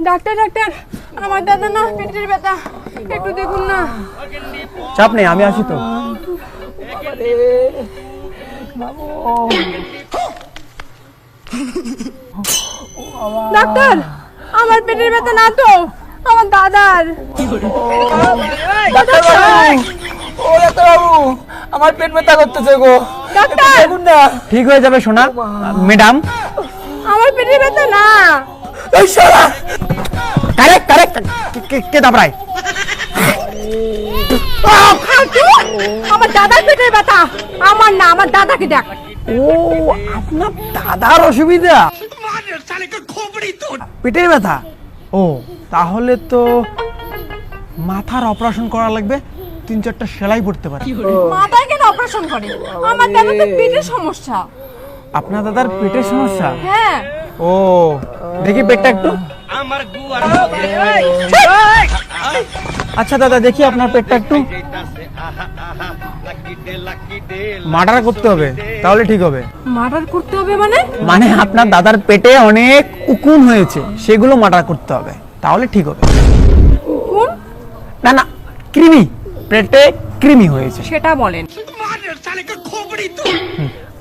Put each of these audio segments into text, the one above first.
Doctor doctor, আমার দাদা না পেটের ব্যথা, একটু দেখুন না। চাপ নেই, আমি আছি তো। ডাক্তার, আমার পেটের ব্যথা না তো, আমার দাদার। ডাক্তারবাবু, আমার পেট ব্যথা করতেছে গো। ডাক্তার, দেখুন না। ঠিক হয়ে যাবে সোনা। ম্যাডাম, আমার পেটের ব্যথা না। এই শালা, কারেক্ট কারেক্ট। কে দাবড়ায়? আমার দাদার পেটের ব্যথা, আমার না, আমার দাদাকে দেখ। ও, আপনার দাদার অসুবিধা, পেটের ব্যথা। ও, তাহলে তো মাথার অপারেশন করা লাগবে, 3-4টা সেলাই পড়তে পারে। মাথায় কেন অপারেশন করে? আমার দাদার তো পেটের সমস্যা। আপনার দাদার পেটের সমস্যা? হ্যাঁ। ও, দেখি পেটটা একটু। আচ্ছা দাদা, দেখি আপনার পেটটা একটু। মার্ডার করতে হবে, তাহলে ঠিক হবে। মার্ডার করতে হবে মানে? মানে আপনার দাদার পেটে অনেক উকুন হয়েছে, সেগুলো মার্ডার করতে হবে, তাহলে ঠিক হবে। কোন? না না, কৃমি, পেটে কৃমি হয়েছে। সেটা বলেন।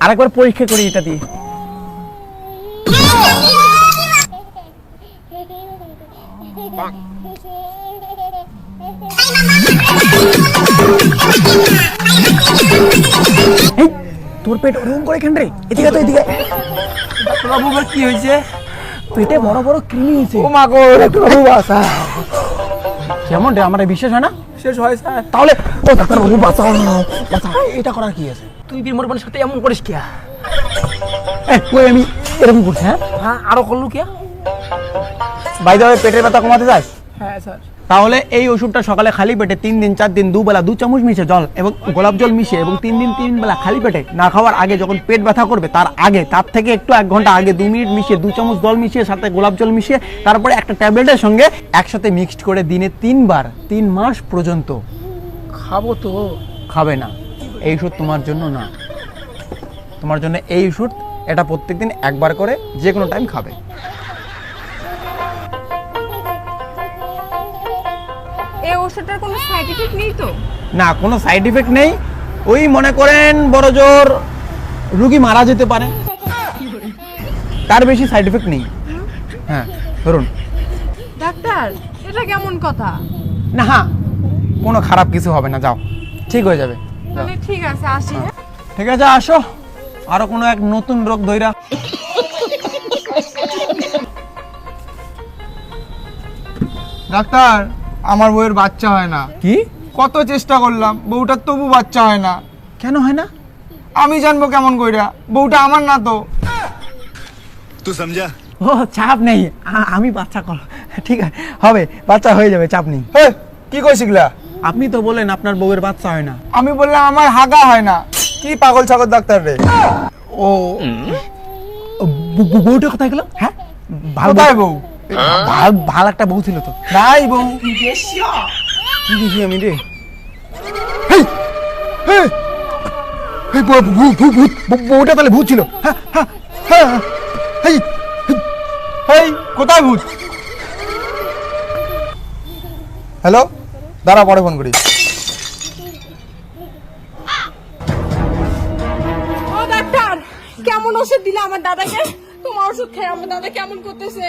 আরেকবার পরীক্ষা করি এটা দিয়ে। এই, তোর পেট ওরকম করে কেন রে? এদিকে তো, এদিকে। ডাক্তারবাবু, এবার কি হয়েছে? পেটে বড় বড় কৃমি হয়েছে। ও মা গো, ডাক্তারবাবু বাসা। কেমন রে, আমার বিশ্বাস হয় না? শেষ হয় স্যার। তাহলে ও ডাক্তার বাবু বাঁচাও, বাঁচাও। এটা করার কি আছে? তুই বীর মোর সাথে এমন করিস কে? কই আমি এরকম করছি? হ্যাঁ, হ্যাঁ, আরো করলু কে? বাই দ্য ওয়ে, পেটের ব্যথা কমাতে চাস? হ্যাঁ স্যার। তাহলে এই ওষুধটা সকালে খালি পেটে 3 দিন 4 দিন 2 বেলা 2 চামচ মিশিয়ে জল এবং গোলাপ জল মিশিয়ে, এবং 3 দিন 3 বেলা খালি পেটে না খাওয়ার আগে, যখন পেট ব্যথা করবে তার আগে, তার থেকে একটু 1 ঘন্টা আগে 2 মিনিট মিশিয়ে 2 চামচ জল মিশিয়ে সাথে গোলাপ জল মিশিয়ে তারপরে একটা ট্যাবলেটের সঙ্গে একসাথে মিক্সড করে দিনে 3 বার 3 মাস পর্যন্ত খাবো তো। খাবে না। এই ওষুধ তোমার জন্য না, তোমার জন্য এই ওষুধ। এটা প্রত্যেকদিন একবার করে যে কোনো টাইম খাবে। এই ওষুধটার কোনো সাইড এফেক্ট নেই তো? না, কোনো সাইড ইফেক্ট নেই। ওই মনে করেন বড় জোর রুগী মারা যেতে পারে, তার বেশি সাইড ইফেক্ট নেই। হ্যাঁ, ধরুন। ডাক্তার, এটা কেমন কথা? না, কোনো খারাপ কিছু হবে না, যাও, ঠিক হয়ে যাবে। যাও। তাহলে ঠিক আছে, আসি। হ্যাঁ? ঠিক আছে, আসো। আরো কোনো এক নতুন রোগ ধইরা। ডাক্তার, আমার বউয়ের বাচ্চা হয় না। কি? কত চেষ্টা করলাম, বউটার তবু বাচ্চা হয় না। কেন হয় না? আমি জানবো কেমন কইরা? বউটা আমার না তো। तू समझा? ও, চাপ নেই, আমি বাচ্চা কর, ঠিক আছে, হবে, বাচ্চা হয়ে যাবে, চাপ নেই। হে, কি কইছিলা? আপনি তো বলেন আপনার বউয়ের বাচ্চা হয় না। আমি বললাম আমার হাগা হয় না। কি পাগল ছাগল ডাক্তার রে? ও, বউটা কোথায় গেল? হ্যাঁ, কোথায় বউ? ভাল একটা বউ ছিল তো। নাই বউ। কি দেখি আমি রে? বউটা তাহলে ভূত ছিল। হেই, কোথায় ভূত? হ্যালো, দাঁড়া, পরে ফোন করি। ও ডাক্তার, কেমন ওষুধ দিলে আমার দাদাকে? তোমার ওষুধ খেয়ে আমার দাদা কেমন করতেছে?